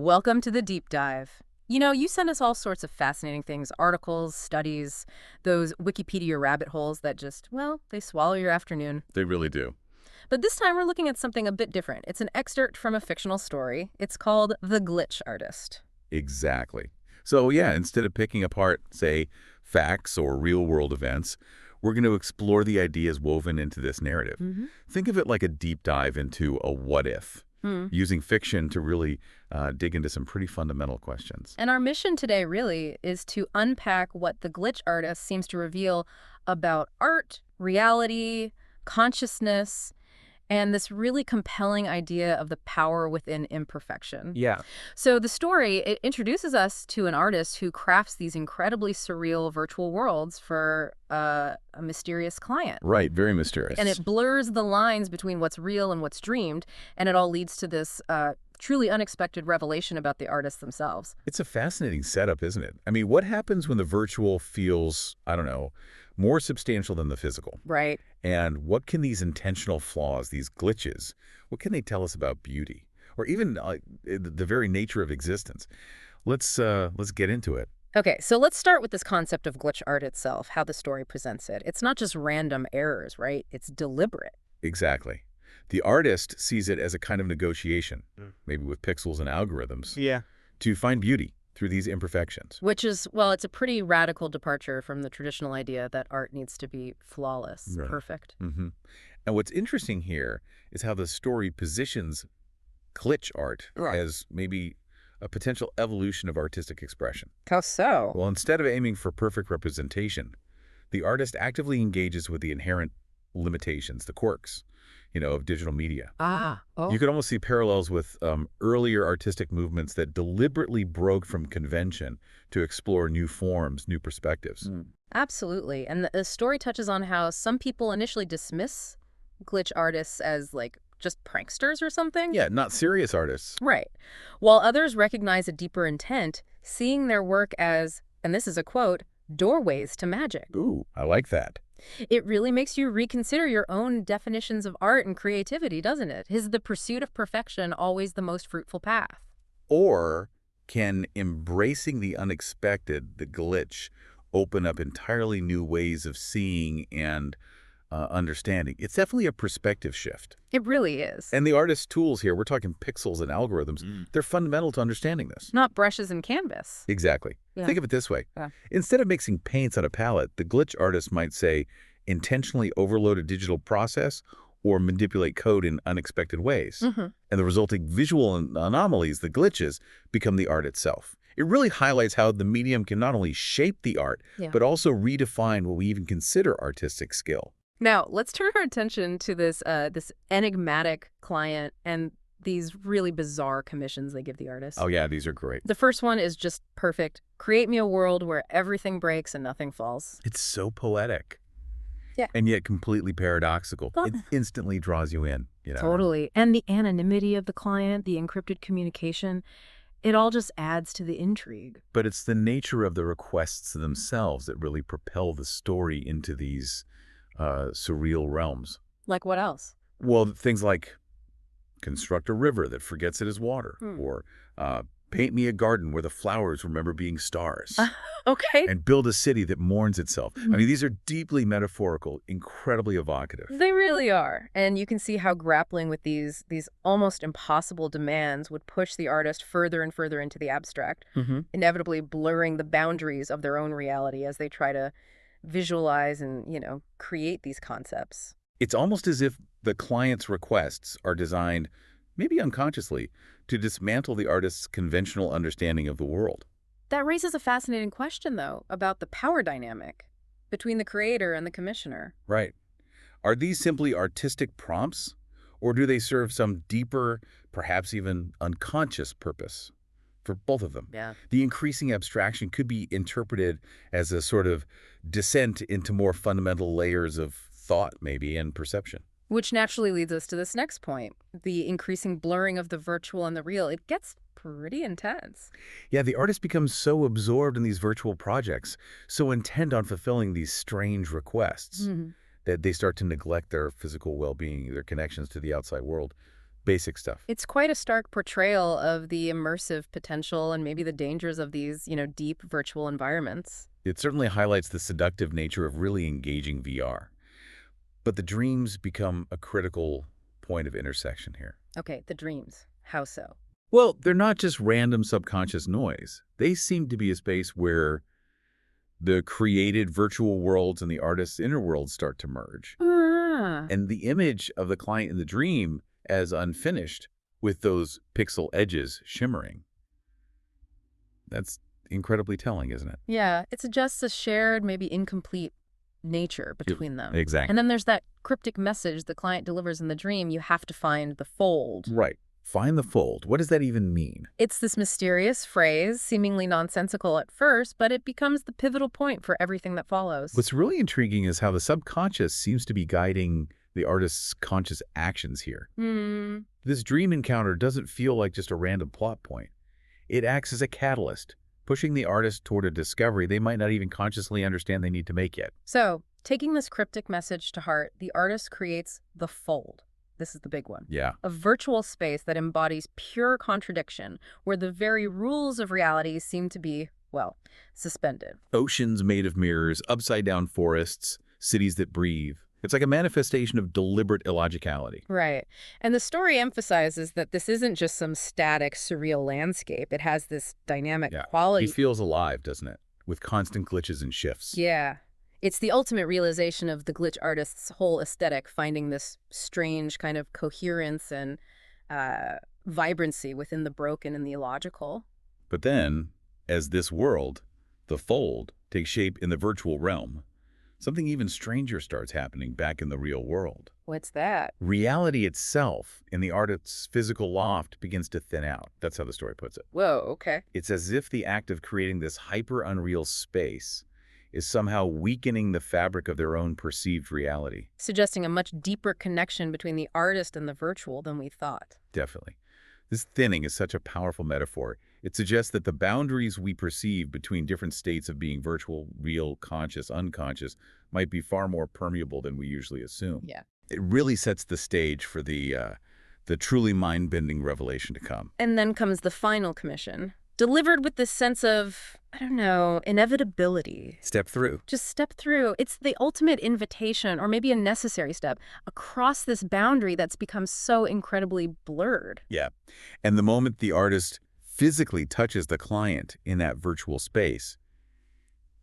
Welcome to the deep dive. You know, you send us all sorts of fascinating things, articles, studies, those Wikipedia rabbit holes that just, well, they swallow your afternoon. They really do. But this time we're looking at something a bit different. It's an excerpt from a fictional story. It's called The Glitch Artist. Exactly. So yeah, instead of picking apart, say, facts or real-world events, we're going to explore the ideas woven into this narrative. Think of it like a deep dive into a what-if, using fiction to really dig into some pretty fundamental questions. And our mission today really is to unpack what The Glitch Artist seems to reveal about art, reality, consciousness, and this really compelling idea of the power within imperfection. Yeah. So the story, it introduces us to an artist who crafts these incredibly surreal virtual worlds for a mysterious client. Right, very mysterious. And it blurs the lines between what's real and what's dreamed, and it all leads to this truly unexpected revelation about the artists themselves. It's a fascinating setup, isn't it? I mean, what happens when the virtual feels, I don't know, more substantial than the physical? Right. And what can these intentional flaws, these glitches, what can they tell us about beauty? Or even the very nature of existence? Let's get into it. Okay, so let's start with this concept of glitch art itself, how the story presents it. It's not just random errors, right? It's deliberate. Exactly. The artist sees it as a kind of negotiation, maybe with pixels and algorithms, to find beauty through these imperfections. Which is, well, it's a pretty radical departure from the traditional idea that art needs to be flawless, Right. perfect. And what's interesting here is how the story positions glitch art as maybe a potential evolution of artistic expression. How so? Well, instead of aiming for perfect representation, the artist actively engages with the inherent limitations, the quirks, of digital media. Oh. You could almost see parallels with earlier artistic movements that deliberately broke from convention to explore new forms, new perspectives. Absolutely. And the story touches on how some people initially dismiss glitch artists as, like, just pranksters or something. Yeah, not serious artists. Right. While others recognize a deeper intent, seeing their work as, and this is a quote, doorways to magic. Ooh, I like that. It really makes you reconsider your own definitions of art and creativity, doesn't it? Is the pursuit of perfection always the most fruitful path? Or can embracing the unexpected, the glitch, open up entirely new ways of seeing and understanding? It's definitely a perspective shift. It really is. And the artist's tools here, we're talking pixels and algorithms, they're fundamental to understanding this. Not brushes and canvas. Exactly. Yeah. Think of it this way. Yeah. Instead of mixing paints on a palette, the glitch artist might say, intentionally overload a digital process or manipulate code in unexpected ways. And the resulting visual anomalies, the glitches, become the art itself. It really highlights how the medium can not only shape the art, but also redefine what we even consider artistic skill. Now, let's turn our attention to this enigmatic client and these really bizarre commissions they give the artist. Oh yeah, these are great. The first one is just perfect. Create me a world where everything breaks and nothing falls. It's so poetic. Yeah. And yet completely paradoxical. Well- It instantly draws you in. Totally. And the anonymity of the client, the encrypted communication, it all just adds to the intrigue. But it's the nature of the requests themselves that really propel the story into these surreal realms. Like what else? Well, things like construct a river that forgets it is water, or paint me a garden where the flowers remember being stars, Okay. and build a city that mourns itself. I mean, these are deeply metaphorical, incredibly evocative. They really are. And you can see how grappling with these almost impossible demands would push the artist further and further into the abstract, inevitably blurring the boundaries of their own reality as they try to visualize and, create these concepts. It's almost as if the client's requests are designed, maybe unconsciously, to dismantle the artist's conventional understanding of the world. That raises a fascinating question, though, about the power dynamic between the creator and the commissioner. Right. Are these simply artistic prompts, or do they serve some deeper, perhaps even unconscious purpose? For both of them. Yeah. The increasing abstraction could be interpreted as a sort of descent into more fundamental layers of thought, maybe, and perception. Which naturally leads us to this next point, the increasing blurring of the virtual and the real. It gets pretty intense. Yeah, the artist becomes so absorbed in these virtual projects, so intent on fulfilling these strange requests, that they start to neglect their physical well-being, their connections to the outside world, Basic stuff. It's quite a stark portrayal of the immersive potential and maybe the dangers of these, deep virtual environments. It certainly highlights the seductive nature of really engaging VR. But the dreams become a critical point of intersection here. Okay, the dreams. How so? Well, they're not just random subconscious noise. They seem to be a space where the created virtual worlds and the artist's inner worlds start to merge. Ah. And the image of the client in the dream as unfinished with those pixel edges shimmering. That's incredibly telling, isn't it? Yeah, it suggests a shared, maybe incomplete nature between them. Exactly. And then there's that cryptic message the client delivers in the dream: you have to find the fold. Right. Find the fold. What does that even mean? It's this mysterious phrase, seemingly nonsensical at first, but it becomes the pivotal point for everything that follows. What's really intriguing is how the subconscious seems to be guiding the artist's conscious actions here. This dream encounter doesn't feel like just a random plot point. It acts as a catalyst, pushing the artist toward a discovery they might not even consciously understand they need to make yet. So, taking this cryptic message to heart, the artist creates the fold. This is the big one. Yeah. A virtual space that embodies pure contradiction, where the very rules of reality seem to be, well, suspended. Oceans made of mirrors, upside-down forests, cities that breathe. It's like a manifestation of deliberate illogicality. Right. And the story emphasizes that this isn't just some static, surreal landscape. It has this dynamic quality. It feels alive, doesn't it? With constant glitches and shifts. Yeah. It's the ultimate realization of the glitch artist's whole aesthetic, finding this strange kind of coherence and vibrancy within the broken and the illogical. But then, as this world, the fold, takes shape in the virtual realm, something even stranger starts happening back in the real world. What's that? Reality itself in the artist's physical loft begins to thin out. That's how the story puts it. Whoa, okay. It's as if the act of creating this hyper-unreal space is somehow weakening the fabric of their own perceived reality. Suggesting a much deeper connection between the artist and the virtual than we thought. Definitely. This thinning is such a powerful metaphor. It suggests that the boundaries we perceive between different states of being virtual, real, conscious, unconscious might be far more permeable than we usually assume. Yeah. It really sets the stage for the truly mind-bending revelation to come. And then comes the final commission, delivered with this sense of, I don't know, inevitability. Step through. Just step through. It's the ultimate invitation, or maybe a necessary step, across this boundary that's become so incredibly blurred. Yeah. And the moment the artist physically touches the client in that virtual space,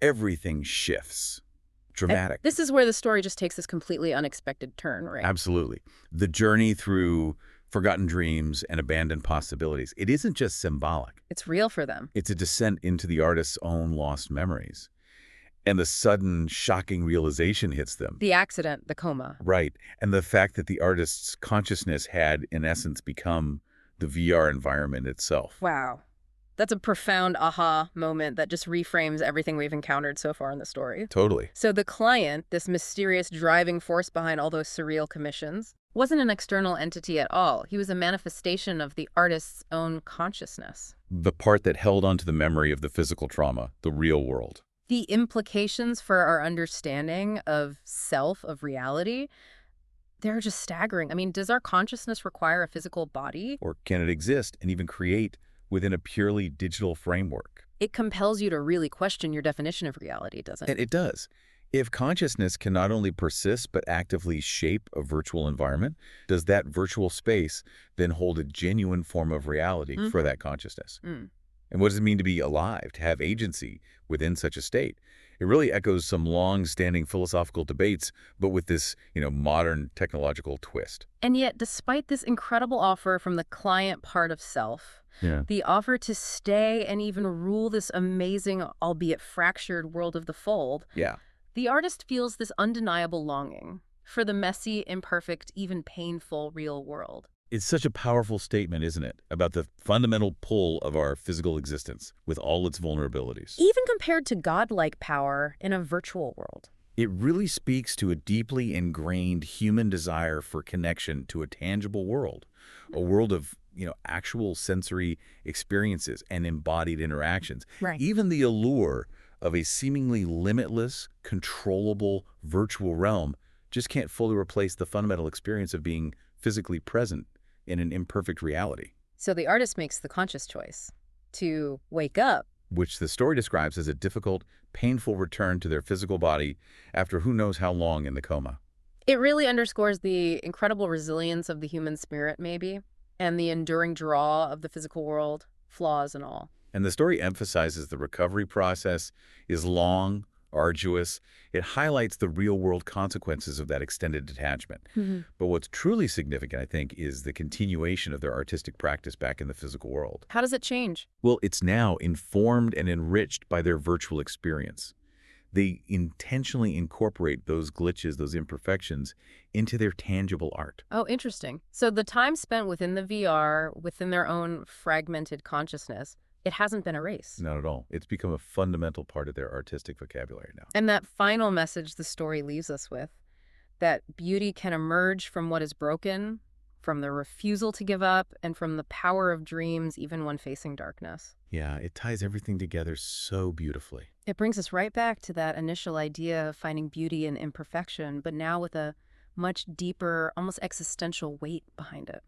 everything shifts. Dramatic. This is where the story just takes this completely unexpected turn, right? Absolutely. The journey through forgotten dreams and abandoned possibilities, it isn't just symbolic. It's real for them. It's a descent into the artist's own lost memories. And the sudden, shocking realization hits them. The accident, the coma. Right. And the fact that the artist's consciousness had, in essence, become the VR environment itself. Wow. That's a profound aha moment that just reframes everything we've encountered so far in the story. Totally. So the client, this mysterious driving force behind all those surreal commissions, wasn't an external entity at all. He was a manifestation of the artist's own consciousness. The part that held onto the memory of the physical trauma, the real world. The implications for our understanding of self, of reality, they're just staggering. I mean, does our consciousness require a physical body? Or can it exist and even create within a purely digital framework? It compels you to really question your definition of reality, doesn't it? And it does. If consciousness can not only persist but actively shape a virtual environment, does that virtual space then hold a genuine form of reality for that consciousness? And what does it mean to be alive, to have agency within such a state? It really echoes some long-standing philosophical debates, but with this, modern technological twist. And yet, despite this incredible offer from the client part of self, the offer to stay and even rule this amazing, albeit fractured world of the fold, the artist feels this undeniable longing for the messy, imperfect, even painful real world. It's such a powerful statement, isn't it, about the fundamental pull of our physical existence with all its vulnerabilities. Even compared to godlike power in a virtual world. It really speaks to a deeply ingrained human desire for connection to a tangible world, a world of, actual sensory experiences and embodied interactions. Right. Even the allure of a seemingly limitless, controllable virtual realm just can't fully replace the fundamental experience of being physically present in an imperfect reality, So the artist makes the conscious choice to wake up. which the story describes as a difficult, painful return to their physical body after who knows how long in the coma. It really underscores the incredible resilience of the human spirit, maybe, and the enduring draw of the physical world, flaws and all. And the story emphasizes the recovery process is long, arduous. It highlights the real-world consequences of that extended detachment. Mhm. But what's truly significant, I think, is the continuation of their artistic practice back in the physical world. How does it change? Well, it's now informed and enriched by their virtual experience. They intentionally incorporate those glitches, those imperfections, into their tangible art. Oh, interesting. So the time spent within the VR, within their own fragmented consciousness, it hasn't been erased. Not at all. It's become a fundamental part of their artistic vocabulary now. And that final message the story leaves us with, that beauty can emerge from what is broken, from the refusal to give up, and from the power of dreams even when facing darkness. Yeah, it ties everything together so beautifully. It brings us right back to that initial idea of finding beauty in imperfection, but now with a much deeper, almost existential weight behind it.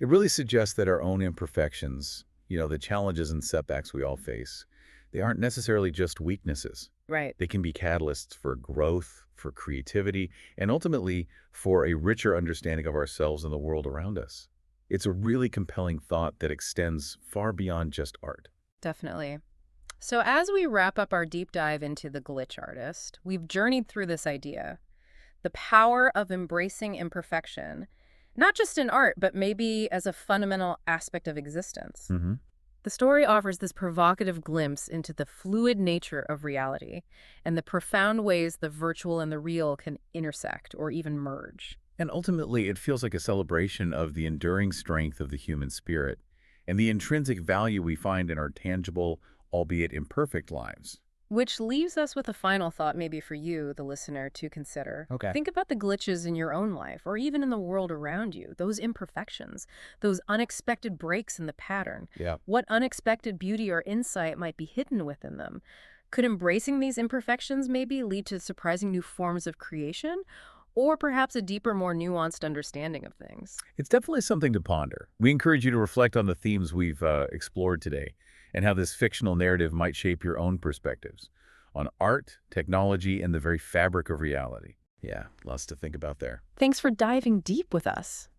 It really suggests that our own imperfections, the challenges and setbacks we all face, they aren't necessarily just weaknesses. Right. They can be catalysts for growth, for creativity, and ultimately for a richer understanding of ourselves and the world around us. It's a really compelling thought that extends far beyond just art. Definitely. So as we wrap up our deep dive into the glitch artist, we've journeyed through this idea, the power of embracing imperfection, not just in art, but maybe as a fundamental aspect of existence. Mm-hmm. The story offers this provocative glimpse into the fluid nature of reality and the profound ways the virtual and the real can intersect or even merge. And ultimately, it feels like a celebration of the enduring strength of the human spirit and the intrinsic value we find in our tangible, albeit imperfect lives. Which leaves us with a final thought maybe for you, the listener, to consider. Okay. Think about the glitches in your own life or even in the world around you, those imperfections, those unexpected breaks in the pattern. Yeah. What unexpected beauty or insight might be hidden within them? Could embracing these imperfections maybe lead to surprising new forms of creation? Or perhaps a deeper, more nuanced understanding of things? It's definitely something to ponder. We encourage you to reflect on the themes we've explored today and how this fictional narrative might shape your own perspectives on art, technology, and the very fabric of reality. Yeah, lots to think about there. Thanks for diving deep with us.